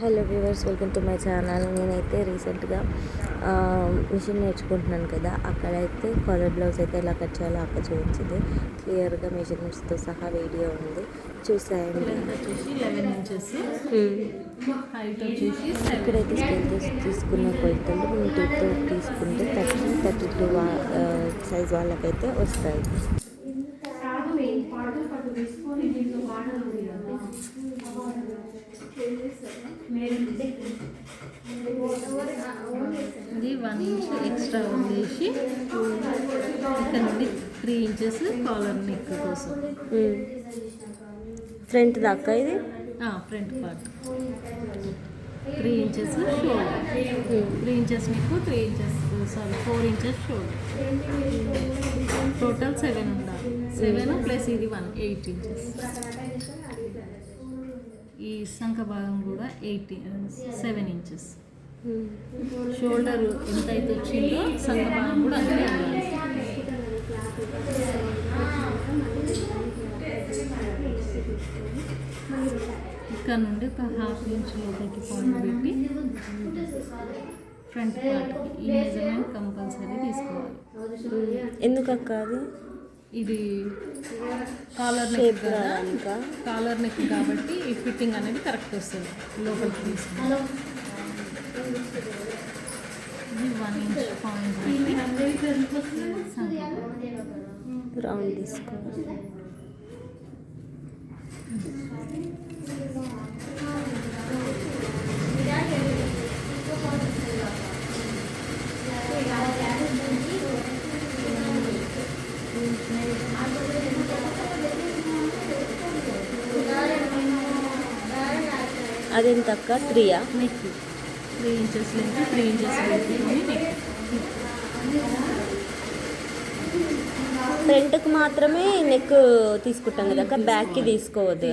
Hello viewers, welcome to my channel. నేనైతే రీసెంట్గా machine నేర్చుకుంటున్నాను కదా, అక్కడైతే కాలర్ బ్లౌజ్ అయితే ఎలా కట్ చేయాలో అక్క చూపించింది. క్లియర్గా మెజర్మెంట్స్తో సహా వీడియో ఉంది, చూసాయండి. ఇక్కడైతే స్కేల్ తీసుకున్న కొలతలు మనం టేప్తో తీసుకుంటే 32 సైజ్ వాళ్ళకైతే వస్తాయి. ఇది 1 ఇంచ్ ఎక్స్ట్రా వదిలేసి ఇక్కడ నుండి 3 ఇంచెస్ కాలర్ నెక్ కోసం ఫ్రంట్ దాకా ఇది front part 3 inches shoulder, 3 inches neck, 4 inches shoulder. Total 7 ఉండాలి. 7 ప్లస్ ఇది 8 ఇంచెస్. ఈ సంఖ భాగం కూడా 7 ఇంచెస్. షోల్డర్ ఎంత అయితే వచ్చిందో సంఖ భాగం కూడా అంతే ఉండాలి. ఇక్కడ నుండి ఒక 1/2 ఇంచ్ లోపలికి పాయింట్ పెట్టి ఫ్రంట్ పార్ట్కి ఈ మెజర్మెంట్ కంపల్సరీ తీసుకోవాలి. ఎందుకక్క అది? ఇది కాలర్ నెక్ కదా, కాలర్ నెక్ కాబట్టి ఈ ఫిట్టింగ్ అనేది కరెక్ట్ వస్తుంది. లోపలికి తీసుకుంటాం. ఇది 1 ఇంచ్ పాయింట్ పెట్టి రౌండ్ తీసుకోవాలి. అదెంత అక్క? 3 నెక్ 3 ఇంచెస్ లెంత్, 3 ఇంచెస్ పెట్టుకొని నెక్. ఫ్రంట్కి మాత్రమే నెక్ తీసుకుంటాం కదా అక్క, బ్యాక్కి తీసుకోవద్దు.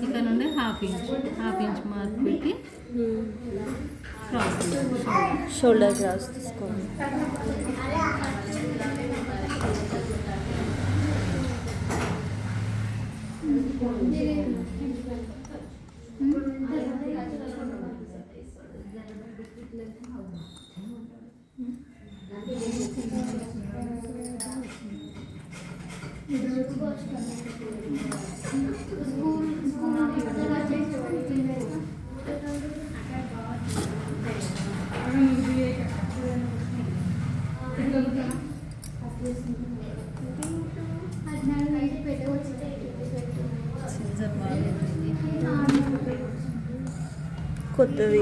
ఇక్కడ నుండి 1/2 ఇంచ్ మార్క్ పెట్టి క్రాస్ షోల్డర్ క్రాస్ తీసుకోవాలి. కొత్తది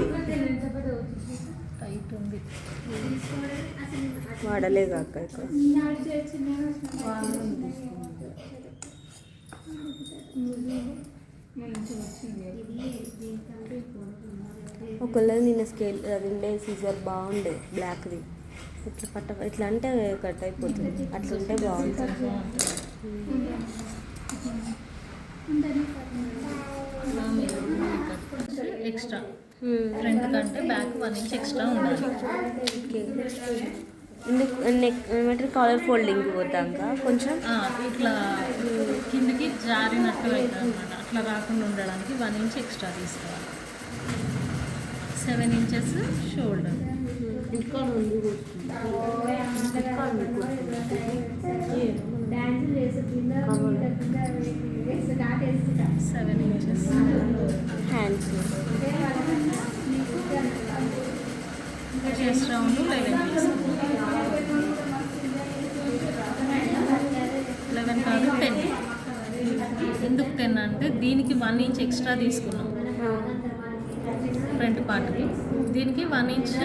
టైట్ ఉంది, వాడలేగా అక్క ఇక్కడ. ఒకవేళ నిన్న స్కేల్ ఉండే సీజర్ బాగుండే బ్లాక్ది, ఇట్లా అంటే కట్ అయిపోతుంది, అట్లా ఉంటే బాగుంటుంది. ఎక్స్ట్రా ఫ్రంట్ కంటే బ్యాక్ 1 ఇంచ్ ఎక్స్ట్రా ఉండాలి. నెక్ ఏమంటారు, కాలర్ ఫోల్డింగ్ పోతాక కొంచెం ఇట్లా కిందికి జారినట్టు అవుతుంది అనమాట. అట్లా రాకుండా ఉండడానికి 1 ఇంచ్ ఎక్స్ట్రా తీసుకోవాలి. 7 inches shoulder, 7 inches hands. Chest round 11 తీసుకుంటాం. 11 కాదు 10. ఎందుకు 10 అంటే దీనికి 1 ఇంచ్ ఎక్స్ట్రా తీసుకున్నాం ఫ్రంట్ పార్ట్కి, దీనికి 1 ఇంచ్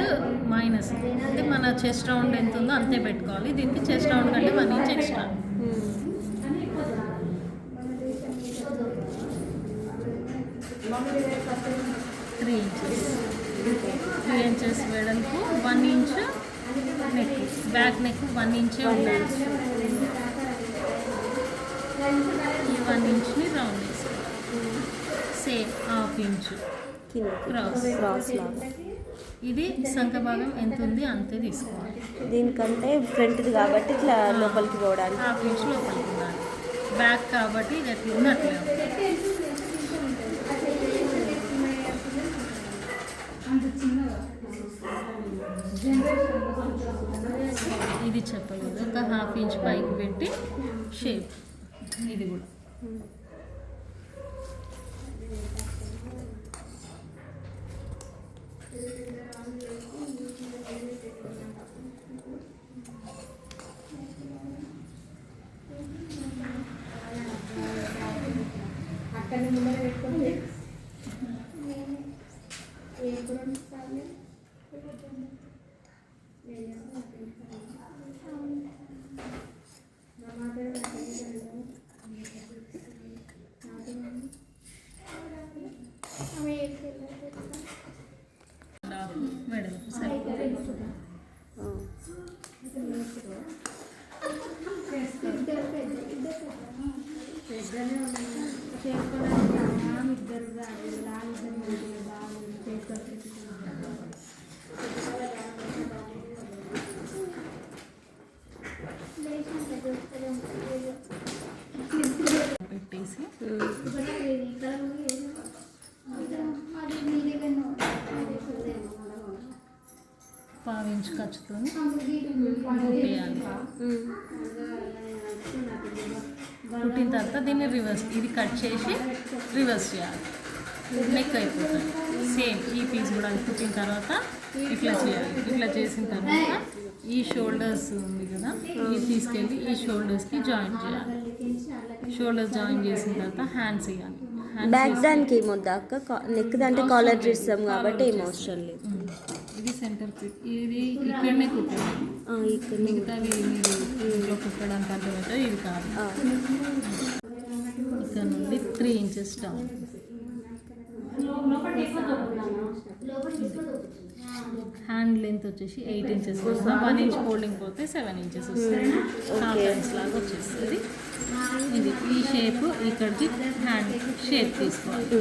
మైనస్. అంటే మన చెస్ట్ రౌండ్ ఎంత ఉందో అంతే పెట్టుకోవాలి. దీనికి చెస్ట్ రౌండ్ కంటే 1 ఇంచ్ ఎక్స్ట్రా. 3 ఇంచెస్ వెడల్పు, 1 ఇంచ్ నెక్, బ్యాక్ నెక్ 1 ఇంచే ఉండాలి. ఈ 1 ఇంచ్ని రౌండ్ వేసుకోవాలి. సేమ్ 1/2 ఇంచ్ క్రాస్ లాగా. ఇది సంఖ భాగం ఎంత ఉంది అంతే తీసుకోవాలి. దీనికంటే ఫ్రంట్ది కాబట్టి ఇట్లా లోపలికి పోవడానికి 1/2 ఇంచ్ లోపలికి ఉండాలి. బ్యాక్ కాబట్టి ఇది ఎట్లా ఉంది అట్లే ఉంది. ఇది చెప్పలేదు, ఒక 1/2 ఇంచ్ పైకి పెట్టి షేప్. ఇది కూడా వెడల్పు సరిపోతుంది. పెట్టేసి పావించి ఖర్చుతో కుట్టేయాలి. కుట్టిన తర్వాత దీన్ని రివర్స్, ఇది కట్ చేసి రివర్స్ చేయాలి. నెక్ అయిపోతుంది. సేమ్ ఈ పీస్ కూడా కుట్టిన తర్వాత ఇట్లా చేయాలి. ఇట్లా చేసిన తర్వాత ఈ షోల్డర్స్ ఉంది కదా, ఇది తీసుకెళ్ళి ఈ షోల్డర్స్కి జాయిన్ చేయాలి. షోల్డర్స్ జాయిన్ చేసిన తర్వాత హ్యాండ్స్ వేయాలి. బ్యాక్ దానికి ఏమొద్దా అక్క? నెక్ అంటే కాలర్ ఇస్తాం కాబట్టి ఏం అవసరం లేదు. ఇది సెంటర్ పిక్, ఇది ఇక్కడనే కుట్టాలి. ఇక్కడ మిగతావి మీరు ఇంట్లో కుట్టడానికి అర్థమవుతుంది. ఇది కాదు, ఇక్కడ నుండి 3 ఇంచెస్ డౌన్. హ్యాండ్ లెంత్ వచ్చేసి 8 ఇంచెస్ వస్తుంది. 1 ఇంచ్ ఫోల్డింగ్ పోతే 7 ఇంచెస్ వస్తుంది. హాఫ్ హ్యాండ్స్ లాగా వచ్చేస్తుంది. ఇది ఈ షేప్ ఇక్కడికి హ్యాండ్ షేప్ తీసుకోవాలి.